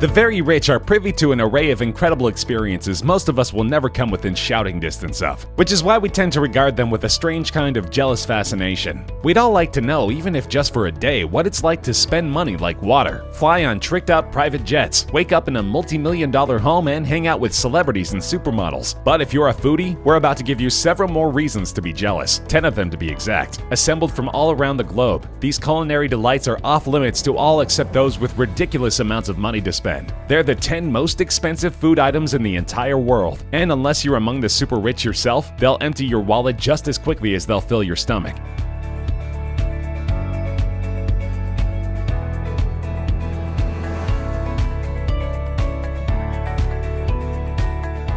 The very rich are privy to an array of incredible experiences most of us will never come within shouting distance of, which is why we tend to regard them with a strange kind of jealous fascination. We'd all like to know, even if just for a day, what it's like to spend money like water, fly on tricked-out private jets, wake up in a multi-million-dollar home, and hang out with celebrities and supermodels. But if you're a foodie, we're about to give you several more reasons to be jealous, 10 of them to be exact. Assembled from all around the globe, these culinary delights are off-limits to all except those with ridiculous amounts of money to spend. They're the 10 most expensive food items in the entire world, and unless you're among the super rich yourself, they'll empty your wallet just as quickly as they'll fill your stomach.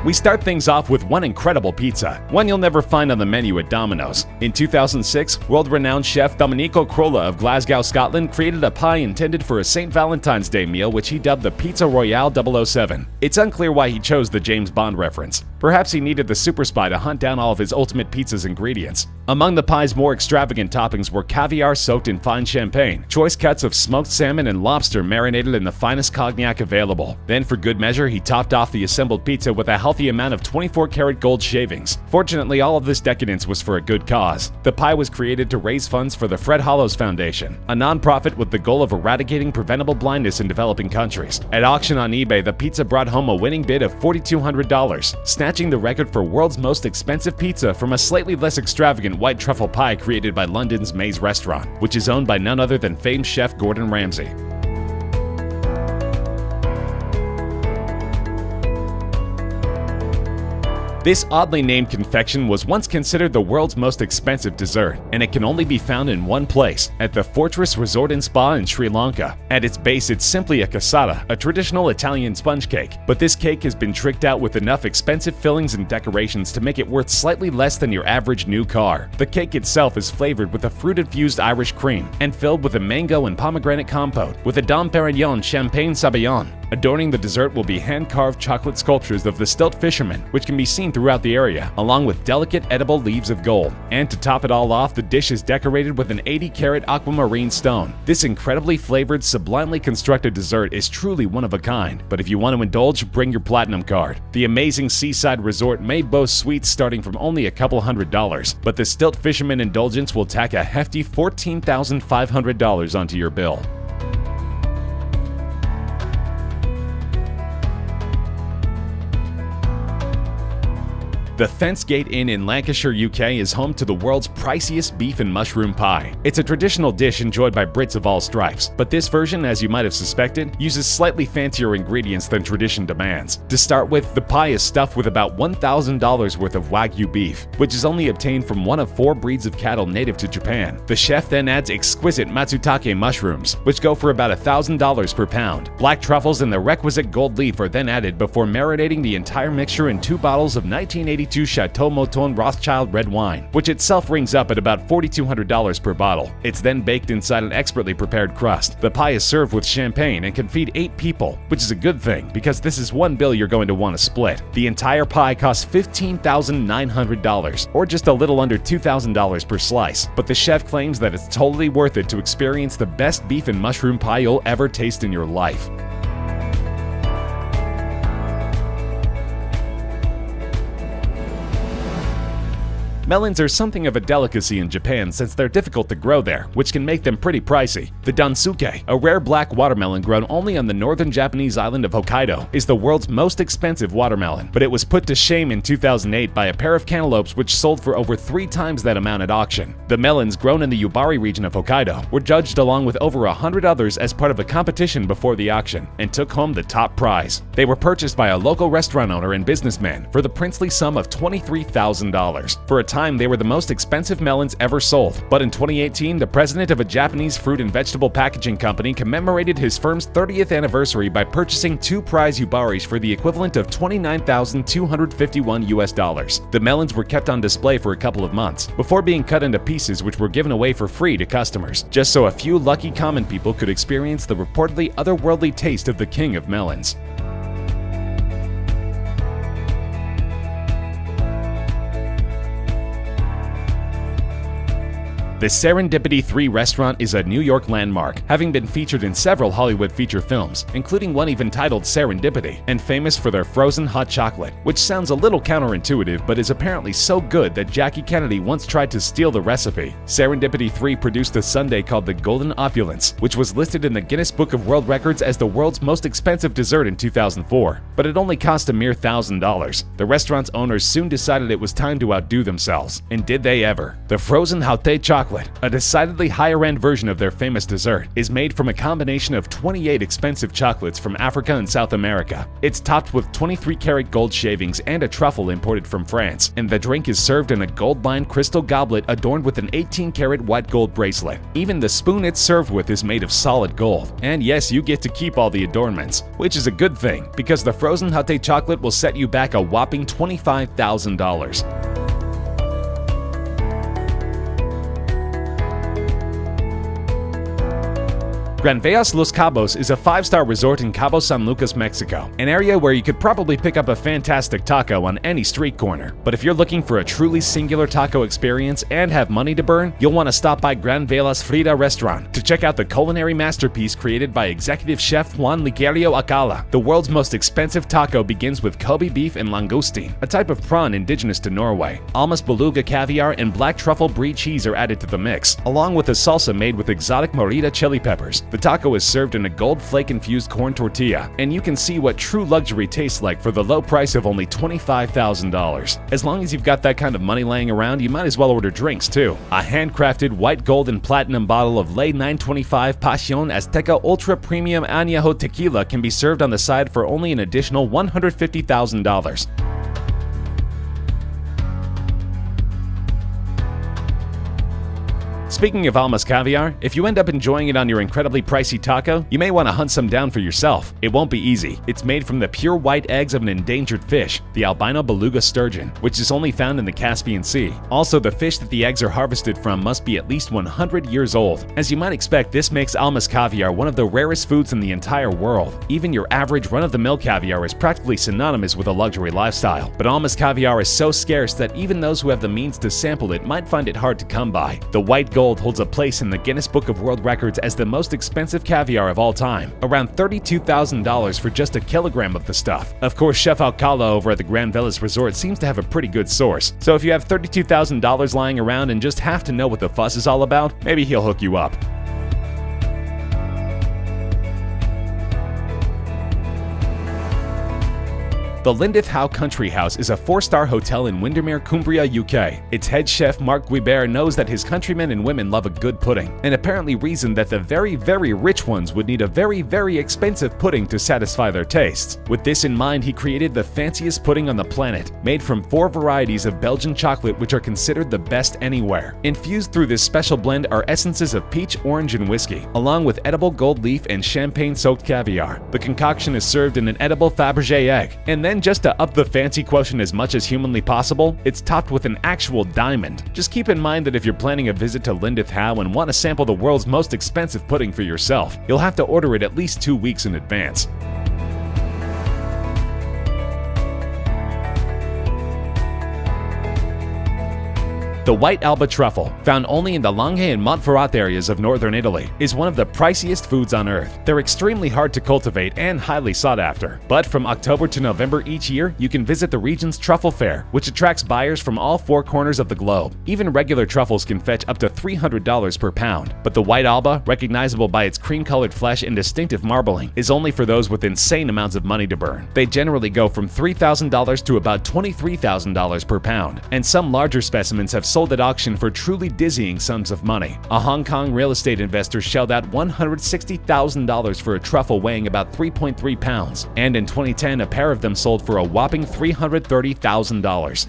We start things off with one incredible pizza, one you'll never find on the menu at Domino's. In 2006, world-renowned chef Domenico Crolla of Glasgow, Scotland created a pie intended for a St. Valentine's Day meal which he dubbed the Pizza Royale 007. It's unclear why he chose the James Bond reference. Perhaps he needed the super spy to hunt down all of his ultimate pizza's ingredients. Among the pie's more extravagant toppings were caviar soaked in fine champagne, choice cuts of smoked salmon, and lobster marinated in the finest cognac available. Then, for good measure, he topped off the assembled pizza with a healthy amount of 24-karat gold shavings. Fortunately, all of this decadence was for a good cause. The pie was created to raise funds for the Fred Hollows Foundation, a non-profit with the goal of eradicating preventable blindness in developing countries. At auction on eBay, the pizza brought home a winning bid of $4,200, snatching the record for world's most expensive pizza from a slightly less extravagant white truffle pie created by London's Maze Restaurant, which is owned by none other than famed chef Gordon Ramsay. This oddly named confection was once considered the world's most expensive dessert, and it can only be found in one place, at the Fortress Resort and Spa in Sri Lanka. At its base, it's simply a cassata, a traditional Italian sponge cake, but this cake has been tricked out with enough expensive fillings and decorations to make it worth slightly less than your average new car. The cake itself is flavored with a fruit-infused Irish cream and filled with a mango and pomegranate compote with a Dom Perignon Champagne Sabayon. Adorning the dessert will be hand-carved chocolate sculptures of the stilt fishermen, which can be seen throughout the area, along with delicate edible leaves of gold. And to top it all off, the dish is decorated with an 80-karat aquamarine stone. This incredibly flavored, sublimely constructed dessert is truly one of a kind, but if you want to indulge, bring your platinum card. The amazing seaside resort may boast sweets starting from only a couple $100s, but the stilt fisherman indulgence will tack a hefty $14,500 onto your bill. The Thence Gate Inn in Lancashire, UK is home to the world's priciest beef and mushroom pie. It's a traditional dish enjoyed by Brits of all stripes, but this version, as you might have suspected, uses slightly fancier ingredients than tradition demands. To start with, the pie is stuffed with about $1,000 worth of Wagyu beef, which is only obtained from one of 4 breeds of cattle native to Japan. The chef then adds exquisite matsutake mushrooms, which go for about $1,000 per pound. Black truffles and the requisite gold leaf are then added before marinating the entire mixture in 2 bottles of 1982 Chateau Mouton Rothschild red wine, which itself rings up at about $4,200 per bottle. It's then baked inside an expertly prepared crust. The pie is served with champagne and can feed 8 people, which is a good thing because this is one bill you're going to want to split. The entire pie costs $15,900, or just a little under $2,000 per slice, but the chef claims that it's totally worth it to experience the best beef and mushroom pie you'll ever taste in your life. Melons are something of a delicacy in Japan since they're difficult to grow there, which can make them pretty pricey. The Dansuke, a rare black watermelon grown only on the northern Japanese island of Hokkaido, is the world's most expensive watermelon, but it was put to shame in 2008 by a pair of cantaloupes which sold for over 3 times that amount at auction. The melons, grown in the Yubari region of Hokkaido, were judged along with over 100 others as part of a competition before the auction, and took home the top prize. They were purchased by a local restaurant owner and businessman for the princely sum of $23,000. For a time, they were the most expensive melons ever sold, but in 2018, the president of a Japanese fruit and vegetable packaging company commemorated his firm's 30th anniversary by purchasing 2 prize Yubaris for the equivalent of $29,251. The melons were kept on display for a couple of months, before being cut into pieces which were given away for free to customers, just so a few lucky common people could experience the reportedly otherworldly taste of the king of melons. The Serendipity 3 restaurant is a New York landmark, having been featured in several Hollywood feature films, including one even titled Serendipity, and famous for their frozen hot chocolate, which sounds a little counterintuitive but is apparently so good that Jackie Kennedy once tried to steal the recipe. Serendipity 3 produced a sundae called the Golden Opulence, which was listed in the Guinness Book of World Records as the world's most expensive dessert in 2004, but it only cost a mere $1,000. The restaurant's owners soon decided it was time to outdo themselves, and did they ever. The frozen Haute chocolate, a decidedly higher-end version of their famous dessert, is made from a combination of 28 expensive chocolates from Africa and South America. It's topped with 23-karat gold shavings and a truffle imported from France, and the drink is served in a gold-lined crystal goblet adorned with an 18-karat white gold bracelet. Even the spoon it's served with is made of solid gold. And yes, you get to keep all the adornments, which is a good thing, because the frozen Haute chocolate will set you back a whopping $25,000. Gran Veas Los Cabos is a 5-star resort in Cabo San Lucas, Mexico, an area where you could probably pick up a fantastic taco on any street corner. But if you're looking for a truly singular taco experience and have money to burn, you'll want to stop by Gran Velas Frida restaurant to check out the culinary masterpiece created by executive chef Juan Ligerio Acala. The world's most expensive taco begins with Kobe beef and langoustine, a type of prawn indigenous to Norway. Almas beluga caviar and black truffle brie cheese are added to the mix, along with a salsa made with exotic morita chili peppers. The taco is served in a gold flake-infused corn tortilla, and you can see what true luxury tastes like for the low price of only $25,000. As long as you've got that kind of money laying around, you might as well order drinks too. A handcrafted white, gold, and platinum bottle of Ley 925 Pasión Azteca Ultra Premium Añejo Tequila can be served on the side for only an additional $150,000. Speaking of Almas caviar, if you end up enjoying it on your incredibly pricey taco, you may want to hunt some down for yourself. It won't be easy. It's made from the pure white eggs of an endangered fish, the albino beluga sturgeon, which is only found in the Caspian Sea. Also, the fish that the eggs are harvested from must be at least 100 years old. As you might expect, this makes Almas caviar one of the rarest foods in the entire world. Even your average run-of-the-mill caviar is practically synonymous with a luxury lifestyle. But Almas caviar is so scarce that even those who have the means to sample it might find it hard to come by. The white gold holds a place in the Guinness Book of World Records as the most expensive caviar of all time, around $32,000 for just a kilogram of the stuff. Of course, Chef Alcala over at the Gran Velas Resort seems to have a pretty good source, so if you have $32,000 lying around and just have to know what the fuss is all about, maybe he'll hook you up. The Lindith Howe Country House is a 4-star hotel in Windermere, Cumbria, UK. Its head chef Mark Guibert knows that his countrymen and women love a good pudding, and apparently reasoned that the very, very rich ones would need a very, very expensive pudding to satisfy their tastes. With this in mind, he created the fanciest pudding on the planet, made from 4 varieties of Belgian chocolate which are considered the best anywhere. Infused through this special blend are essences of peach, orange, and whiskey, along with edible gold leaf and champagne-soaked caviar. The concoction is served in an edible Fabergé egg, and then just to up the fancy quotient as much as humanly possible, it's topped with an actual diamond. Just keep in mind that if you're planning a visit to Lindith Howe and want to sample the world's most expensive pudding for yourself, you'll have to order it at least 2 weeks in advance. The white Alba truffle, found only in the Langhe and Montferrat areas of northern Italy, is one of the priciest foods on earth. They're extremely hard to cultivate and highly sought after. But from October to November each year, you can visit the region's truffle fair, which attracts buyers from all 4 corners of the globe. Even regular truffles can fetch up to $300 per pound. But the white Alba, recognizable by its cream-colored flesh and distinctive marbling, is only for those with insane amounts of money to burn. They generally go from $3,000 to about $23,000 per pound, and some larger specimens have sold at auction for truly dizzying sums of money. A Hong Kong real estate investor shelled out $160,000 for a truffle weighing about 3.3 pounds, and in 2010 a pair of them sold for a whopping $330,000.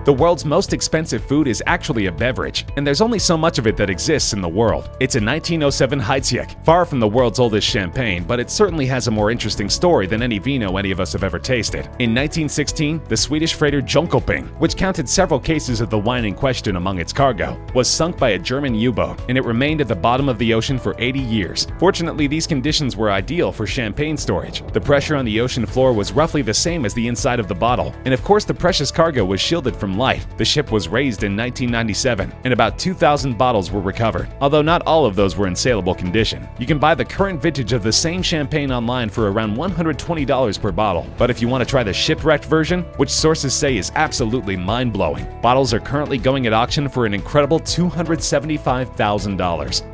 The world's most expensive food is actually a beverage, and there's only so much of it that exists in the world. It's a 1907 Heidsieck, far from the world's oldest champagne, but it certainly has a more interesting story than any vino any of us have ever tasted. In 1916, the Swedish freighter Jönköping, which counted several cases of the wine in question among its cargo, was sunk by a German U-boat, and it remained at the bottom of the ocean for 80 years. Fortunately, these conditions were ideal for champagne storage. The pressure on the ocean floor was roughly the same as the inside of the bottle, and of course the precious cargo was shielded from light. The ship was raised in 1997, and about 2,000 bottles were recovered, although not all of those were in saleable condition. You can buy the current vintage of the same champagne online for around $120 per bottle, but if you want to try the shipwrecked version, which sources say is absolutely mind-blowing, bottles are currently going at auction for an incredible $275,000.